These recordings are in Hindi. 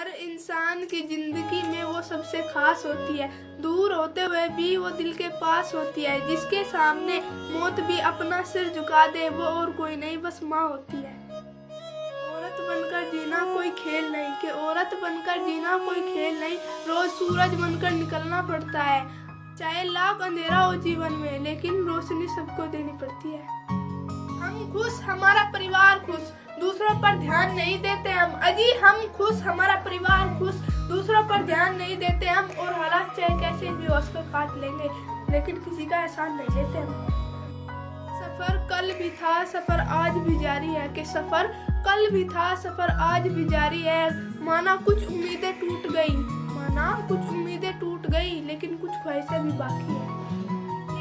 हर इंसान की जिंदगी में वो सबसे खास होती है। दूर होते हुए भी वो दिल के पास होती है। जिसके सामने मौत भी अपना सिर झुका दे वो और कोई नहीं, बस माँ होती है। औरत बनकर जीना कोई खेल नहीं, कि औरत बनकर जीना कोई खेल नहीं। रोज सूरज बनकर निकलना पड़ता है। चाहे लाख अंधेरा हो जीवन में, लेकिन रोशनी सबको देनी पड़ती है। हम खुश, हमारा परिवार खुश, दूसरों पर ध्यान नहीं देते हम। अजी हम खुश, हमारा परिवार खुश, दूसरों पर ध्यान नहीं देते हम। और हालात चाहे कैसे भी हो उसको काट लेंगे, लेकिन किसी का एहसान नहीं लेते हम। सफर कल भी था, सफर आज भी जारी है। कि सफर कल भी था, सफर आज भी जारी है। माना कुछ उम्मीदें टूट गई, माना कुछ उम्मीदें टूट गई, लेकिन कुछ ख्वाहिशें भी बाकी है।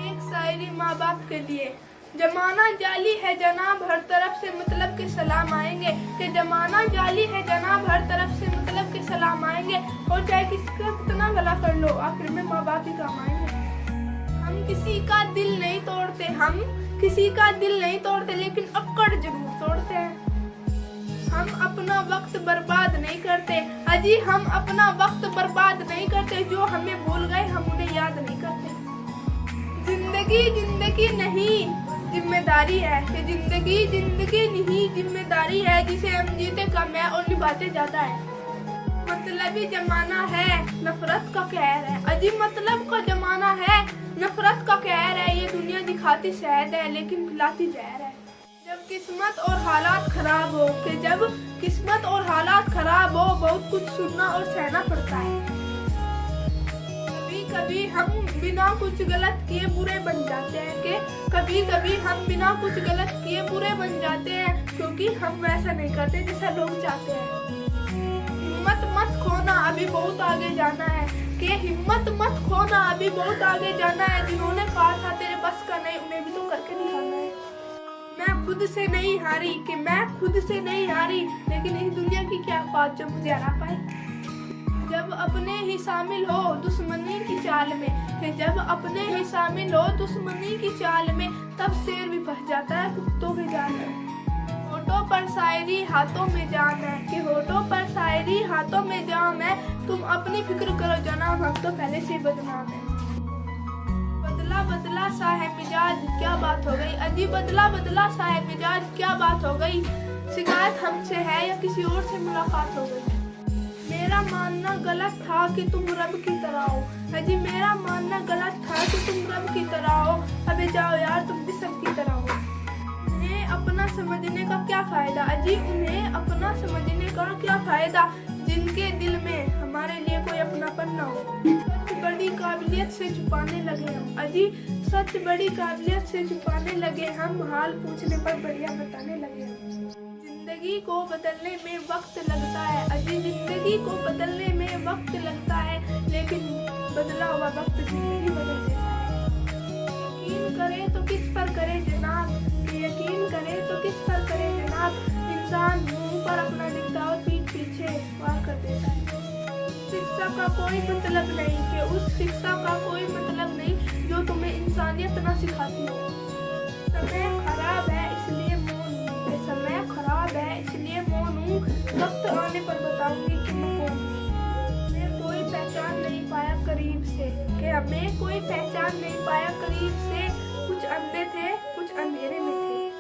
एक शायरी माँ बाप के लिए। जमाना जाली है जनाब, हर तरफ से मतलब के सलाम आएंगे। कि जमाना जाली है जनाब, हर तरफ से मतलब के सलाम आएंगे। और चाहे किसका कितना गला कर लो, आखिर में माँ बाप ही काम आएंगे। हम किसी का दिल नहीं तोड़ते, हम किसी का दिल नहीं तोड़ते, लेकिन अक्कड़ जरूर तोड़ते हैं। हम अपना वक्त बर्बाद नहीं करते, अजी हम अपना वक्त बर्बाद नहीं करते। जो हमें भूल गए हम उन्हें याद नहीं करते। जिंदगी जिंदगी नहीं जिम्मेदारी है, कि जिंदगी जिंदगी नहीं जिम्मेदारी है। जिसे हम जीते कम है और निभाते ज्यादा है। मतलबी जमाना है, नफरत का कहर है। अजी मतलब का जमाना है, नफरत का कहर है। ये दुनिया दिखाती शहद है, लेकिन पिलाती जहर है। जब किस्मत और हालात खराब हो, कि जब किस्मत और हालात खराब हो, बहुत कुछ सुनना और सहना पड़ता है। कभी कभी हम बिना कुछ गलत किए बुरे बन जाते हैं। कि कभी कभी हम बिना कुछ गलत किए बुरे बन जाते हैं, क्योंकि हम वैसा नहीं करते जैसा लोग चाहते हैं। हिम्मत मत खोना, अभी बहुत आगे जाना है। कि हिम्मत मत खोना, अभी बहुत आगे जाना है। जिन्होंने कहा था तेरे बस का नहीं, उन्हें भी तो करके दिखाना है। मैं खुद से नहीं हारी, कि मैं खुद से नहीं हारी, लेकिन इस दुनिया की क्या बात जो मुझे हरा पाए। जब अपने ही शामिल हो दुश्मनी की चाल में, कि जब अपने ही शामिल हो दुश्मनी की चाल में, तब शेर भी फंस जाता है कुत्तों के जाल में। होठों पर शायरी हाथों में जान है, कि होठों पर शायरी हाथों में जाम है। तुम अपनी फिक्र करो जनाब, हम तो पहले से बदनाम है। बदला बदला सा है मिजाज, क्या बात हो गई। अजी बदला बदला सा है मिजाज, क्या बात हो गई। शिकायत हमसे है या किसी और से मुलाकात हो गई। मेरा मानना गलत था कि तुम रब की तरह हो। अजी मेरा मानना गलत था कि तुम रब की तरह हो। अबे जाओ यार, तुम भी सब की तरह हो। उन्हें अपना समझने का क्या फायदा, अजी उन्हें अपना समझने का क्या फायदा, जिनके दिल में हमारे लिए कोई अपनापन न हो। सच बड़ी काबिलियत से छुपाने लगे हम, अजी सच बड़ी काबिलियत से छुपाने लगे हम। हाल पूछने पर बढ़िया बताने लगे हम। जिंदगी को बदलने में वक्त लगता है, अजी जिंदगी को बदलने में वक्त लगता है, लेकिन बदला हुआ वक्त जिंदगी बदल देता है। यकीन करे तो किस पर करे जनाब, यकीन करे तो किस पर करे जनाब। इंसान मुंह पर अपना लिखता और पीठ पीछे वार कर देता है। शिक्षा का कोई मतलब नहीं, कि उस शिक्षा का कोई मतलब नहीं जो तुम्हें इंसानियत न सिखाती हो। समय खराब है इसलिए मौन हूँ, समय खराब है इसलिए मौन हूँ। वक्त आने पर बताऊंगी कि मैं कौन हूँ। मैं कोई पहचान नहीं पाया करीब से, कि हमें कोई पहचान नहीं पाया करीब से। कुछ अंधे थे, कुछ अंधेरे में थे।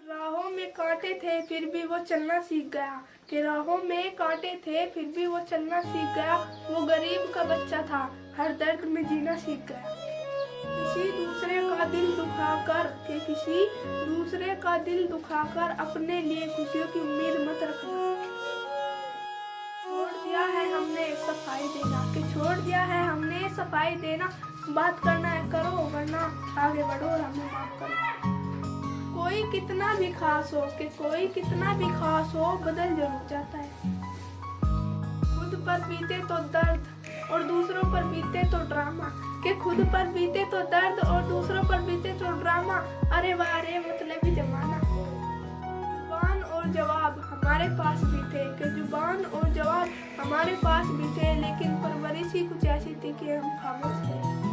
राहों में कांटे थे फिर भी वो चलना सीख गया, कि राहों में कांटे थे फिर भी वो चलना सीख गया। वो गरीब का बच्चा था, हर दर्द में जीना सीख गया। किसी दूसरे का दिल दुखाकर, कि किसी दूसरे का दिल दुखाकर अपने लिए खुशियों की उम्मीद मत रखना। छोड़ दिया है हमने सफाई देना, कि छोड़ दिया है हमने सफाई देना। बात करना है करो, वरना आगे बढ़ो और हमें माफ करो। कोई कितना भी खास हो, कि कोई कितना भी खास हो, बदल जरूर जाता है। खुद पर बीते तो दर्द और दूसरों पर बीते तो ड्रामा, कि खुद पर बीते तो दर्द और दूसरों पर बीते तो ड्रामा। अरे वाह रे मतलबी जमाना। जुबान और जवाब हमारे पास भी थे, कि जुबान और जवाब हमारे पास भी थे, लेकिन परवरिश ही कुछ ऐसी थी कि हम खामोश थे।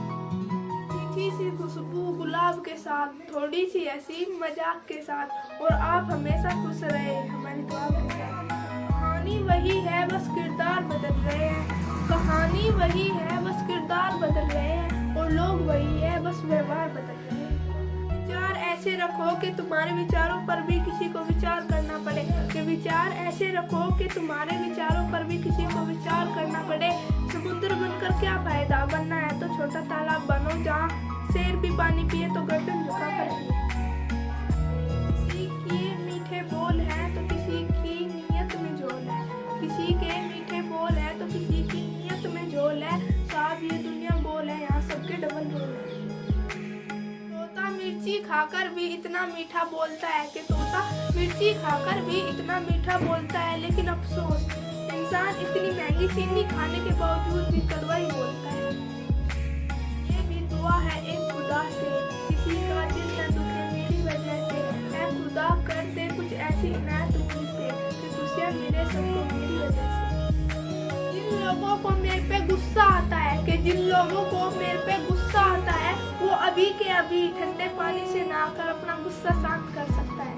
मीठी सी खुशबू गुलाब के साथ, थोड़ी सी ऐसी मजाक के साथ, और आप हमेशा खुश रहे हमारी दुआ के साथ। कहानी वही है बस बदल रहे हैं। कहानी वही है, बस किरदार बदल रहे हैं, और लोग वही है, बस व्यवहार बदल रहे हैं। विचार ऐसे रखो कि तुम्हारे विचारों पर भी किसी को विचार करना पड़े। कि विचार ऐसे रखो कि तुम्हारे विचारों पर भी किसी को विचार करना पड़े। समुद्र बनकर क्या फायदा, बनना है तो छोटा तालाब बनो जहाँ शेर भी पानी पिए तो गर्दन झुका कर पिए। किसी के मीठे बोल है तो किसी की नीयत में झोल है। किसी के मीठे बोल है तो किसी की नीयत में झोल है। साहब ये दुनिया गोल है, यहाँ सबके डबल रोल है। तोता मिर्ची खाकर भी इतना मीठा बोलता है कि तोता मिर्ची खाकर भी इतना मीठा बोलता है, लेकिन अफसोस इंसान इतनी महंगी चीनी खाने के बावजूद भी कड़वा ही बोलता है। ये भी दुआ है एक खुदा से, किसी का दिल न दुखे मेरी वजह से। ऐ खुदा कर दे कुछ ऐसी इनायत मुझ पे कि खुशियाँ मिले सबको मेरी वजह से। जिन लोगों को मेरे पे गुस्सा आता है, कि जिन लोगों को मेरे पे गुस्सा आता है, वो अभी के अभी ठंडे पानी से नहाकर अपना गुस्सा शांत कर सकता है।